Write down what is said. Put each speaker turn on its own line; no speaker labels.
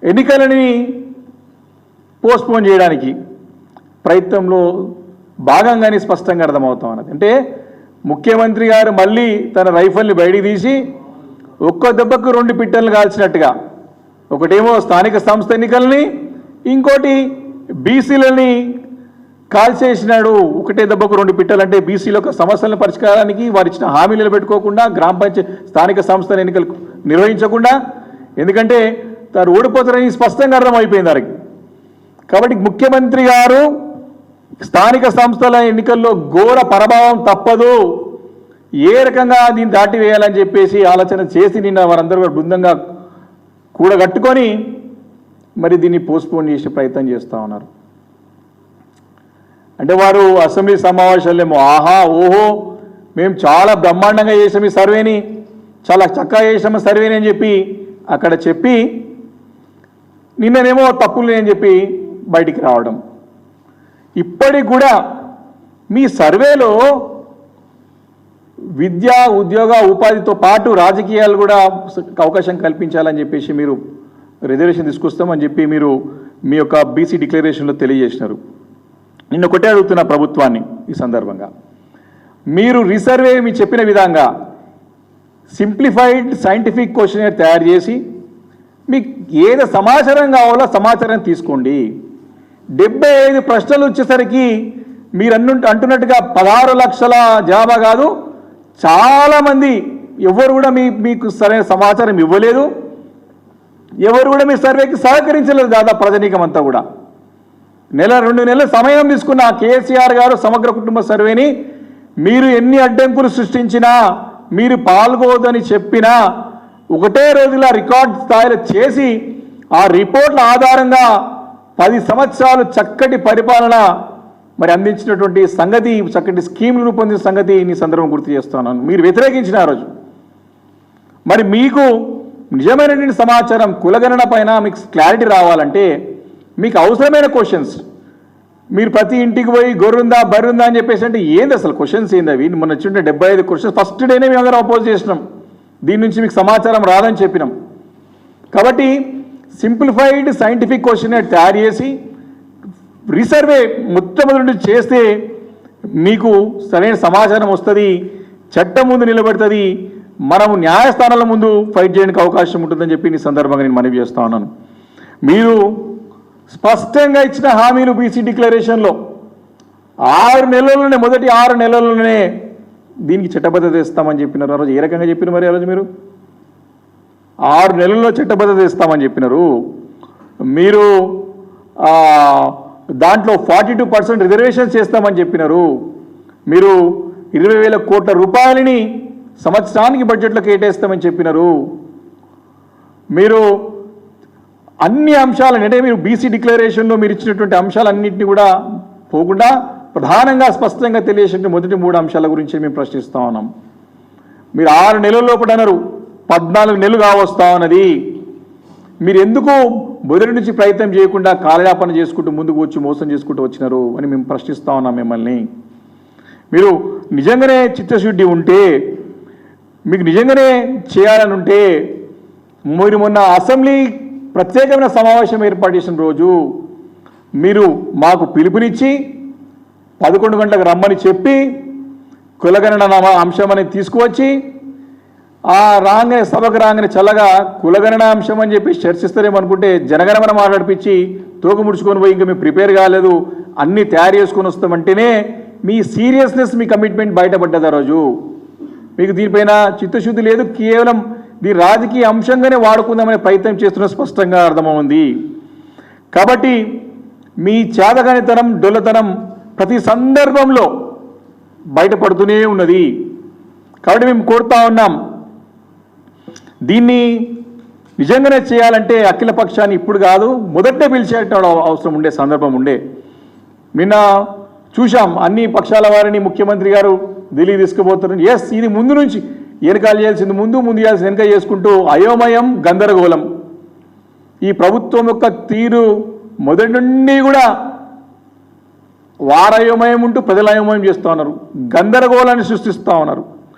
ఎన్నికలని postpone చేయడానికి ప్రయత్నంలో భాగంగానే స్పష్టంగా అర్థమవుతా ఉన్నది. అంటే ముఖ్యమంత్రి గారు మళ్ళీ తన రైఫల్ని బయటికి తీసి ఒక్క దెబ్బకు 2 పిట్టలను కాల్చినట్టుగా, ఒకటేమో స్థానిక సంస్థ ఎన్నికల్ని, ఇంకోటి బీసీలని కాల్చేసినాడు. ఒకటే దెబ్బకు 2 పిట్టలు అంటే బీసీల యొక్క సమస్యల పరిష్కారానికి వారు ఇచ్చిన హామీలు నిలబెట్టుకోకుండా, గ్రామ పంచాయతీ స్థానిక సంస్థల ఎన్నికలు నిర్వహించకుండా, ఎందుకంటే తాను ఓడిపోతారని స్పష్టంగా అర్థమైపోయింది వారికి. కాబట్టి ముఖ్యమంత్రి గారు స్థానిక సంస్థల ఎన్నికల్లో ఘోర పరభావం తప్పదు, ఏ రకంగా దీన్ని దాటివేయాలని చెప్పేసి ఆలోచన చేసి నిన్న వారందరూ బృందంగా కూడగట్టుకొని మరి దీన్ని పోస్ట్పోన్ చేసే ప్రయత్నం చేస్తూ ఉన్నారు. అంటే వారు అసెంబ్లీ సమావేశాలేమో ఆహా ఓహో మేము చాలా బ్రహ్మాండంగా చేసాం ఈ సర్వేని, చాలా చక్కగా చేసాము సర్వేని అని చెప్పి అక్కడ చెప్పి నిన్ననేమో తప్పులు అని చెప్పి బయటికి రావడం. ఇప్పటికి కూడా మీ సర్వేలో విద్య, ఉద్యోగ, ఉపాధితో పాటు రాజకీయాలు కూడా అవకాశం కల్పించాలని చెప్పేసి మీరు రిజర్వేషన్ తీసుకొస్తామని చెప్పి మీరు మీ యొక్క బీసీ డిక్లరేషన్లో తెలియజేసినారు. నిన్న ఒకటే అడుగుతున్న ప్రభుత్వాన్ని ఈ సందర్భంగా, మీరు రీసర్వే మీ చెప్పిన విధంగా సింప్లిఫైడ్ సైంటిఫిక్ క్వశ్చనర్ తయారు చేసి మీకు ఏదో సమాచారం కావాలో సమాచారం తీసుకోండి. 75 ప్రశ్నలు వచ్చేసరికి మీరు అంటున్నట్టుగా 16 లక్షల జనాభా కాదు, చాలామంది ఎవరు కూడా మీకు సరైన సమాచారం ఇవ్వలేదు, ఎవరు కూడా మీ సర్వేకి సహకరించలేదు. దాదాపు ప్రజనీకం అంతా కూడా 1-2 నెలల సమయం తీసుకున్న కేసీఆర్ గారు సమగ్ర కుటుంబ సర్వేని మీరు ఎన్ని అడ్డంకులు సృష్టించినా, మీరు పాల్గొదని చెప్పినా ఒకటే రోజుల రికార్డ్ స్థాయిలో చేసి ఆ రిపోర్ట్ల ఆధారంగా 10 సంవత్సరాలు చక్కటి పరిపాలన మరి అందించినటువంటి సంగతి, చక్కటి స్కీమ్లు రూపొందించిన సంగతి ఈ సందర్భం గుర్తు చేస్తున్నాను. మీరు వ్యతిరేకించిన ఆ రోజు మరి మీకు నిజమైనటువంటి సమాచారం కులగణన పైన మీకు క్లారిటీ రావాలంటే మీకు అవసరమైన క్వశ్చన్స్, మీరు ప్రతి ఇంటికి పోయి గొర్రుందా బర్రుందా అని చెప్పేసి అంటే ఏంది అసలు క్వశ్చన్స్ ఏంది అవి? మొన్న వచ్చింటే 75 క్వశ్చన్స్ ఫస్ట్ డేనే మేము అందరం అపోజ్ చేసినాం, దీని నుంచి మీకు సమాచారం రాదని చెప్పినాం. కాబట్టి సింప్లిఫైడ్ సైంటిఫిక్ క్వశ్చన్ తయారు చేసి రీసర్వే మొట్టమొదటి చేస్తే మీకు సరైన సమాచారం వస్తుంది, చట్టం ముందు నిలబడుతుంది, మనము న్యాయస్థానాల ముందు ఫైట్ చేయడానికి అవకాశం ఉంటుందని చెప్పి ఈ సందర్భంగా నేను మనవి చేస్తా ఉన్నాను. మీరు స్పష్టంగా ఇచ్చిన హామీలు బీసీ డిక్లరేషన్లో 6 నెలల్లోనే, మొదటి 6 నెలల్లోనే దీనికి చట్టబద్ధత ఇస్తామని చెప్పినారు. ఆ రోజు ఏ రకంగా చెప్పినారు మరి? ఆ రోజు మీరు 6 నెలల్లో చట్టబద్ధత ఇస్తామని చెప్పినారు. మీరు దాంట్లో 42% రిజర్వేషన్ చేస్తామని చెప్పినారు. మీరు 20,000 కోట్ల రూపాయలని సంవత్సరానికి బడ్జెట్లో కేటాయిస్తామని చెప్పినారు. మీరు అన్ని అంశాలను అంటే మీరు బీసీ డిక్లరేషన్లో మీరు ఇచ్చినటువంటి అంశాలన్నింటినీ కూడా పోకుండా ప్రధానంగా స్పష్టంగా తెలియజేసిన మొదటి 3 అంశాల గురించి మేము ప్రశ్నిస్తా ఉన్నాం. మీరు 6 నెలల లోపల అన్నారు, 14 నెలలు కావస్తా ఉన్నది. మీరు ఎందుకు మొదటి నుంచి ప్రయత్నం చేయకుండా కాలయాపన చేసుకుంటూ ముందుకు వచ్చి మోసం చేసుకుంటూ వచ్చినారు అని మేము ప్రశ్నిస్తా ఉన్నాం మిమ్మల్ని. మీరు నిజంగానే చిత్తశుద్ధి ఉంటే, మీకు నిజంగానే చేయాలని ఉంటే మీరు మొన్న అసెంబ్లీ ప్రత్యేకమైన సమావేశం ఏర్పాటు చేసిన రోజు మీరు మాకు పిలుపునిచ్చి 11 గంటలకు రమ్మని చెప్పి కులగణన అంశం అనేది తీసుకువచ్చి రాగానే సభకు రాగానే చల్లగా కులగణన అంశం అని చెప్పి చర్చిస్తారేమనుకుంటే జనగణమన మాట్లాడిపించి తోక ముడుచుకొని పోయి ఇంకా మేము ప్రిపేర్ కాలేదు అన్నీ తయారు చేసుకొని వస్తామంటేనే మీ సీరియస్నెస్, మీ కమిట్మెంట్ బయటపడ్డది. ఆ రోజు మీకు దీనిపైన చిత్తశుద్ధి లేదు, కేవలం దీని రాజకీయ అంశంగానే వాడుకుందామనే ప్రయత్నం చేస్తున్న స్పష్టంగా అర్థమవుంది. కాబట్టి మీ చేతగానితనం, డొల్లతనం ప్రతి సందర్భంలో బయటపడుతూనే ఉన్నది. కాబట్టి మేము కోరుతా ఉన్నాం, దీన్ని నిజంగానే చేయాలంటే అఖిల పక్షాన్ని ఇప్పుడు కాదు మొదటే పిలిచేట అవసరం ఉండే సందర్భం ఉండే. నిన్న చూశాం అన్ని పక్షాల వారిని ముఖ్యమంత్రి గారు ఢిల్లీ తీసుకుపోతారు. ఎస్, ఇది ముందు నుంచి వెనకాలు చేయాల్సింది ముందు, ముందు చేయాల్సింది వెనక చేసుకుంటూ అయోమయం, గందరగోళం. ఈ ప్రభుత్వం యొక్క తీరు మొదటి నుండి కూడా వారయోమయం ఉంటూ ప్రజల అయోమయం చేస్తూ ఉన్నారు, గందరగోళాన్ని సృష్టిస్తూ ఉన్నారు.